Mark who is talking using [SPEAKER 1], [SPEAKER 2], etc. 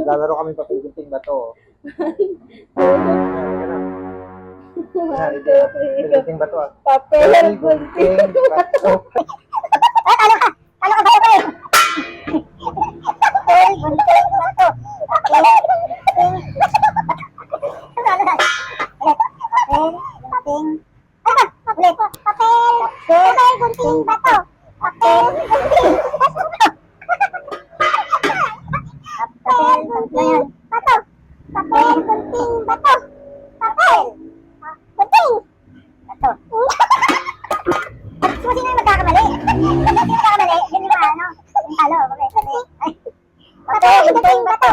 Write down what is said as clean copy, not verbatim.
[SPEAKER 1] Lalaro kami papel-gunting bato. Yan. Gunting bato ah.
[SPEAKER 2] Papel, gunting,
[SPEAKER 1] bato.
[SPEAKER 3] Ano ka ba ba eh? Papel, gunting, bato. Papel, gunting, papel, gunting, bato. Papel, gunting, papel, gunting, bato. Papel, gunting, bato. Papel, gunting, bato. So, sino yung magkakamali? Sino yung magkakamali? Yun yung ano? Yung talo. Papel, gunting, bato.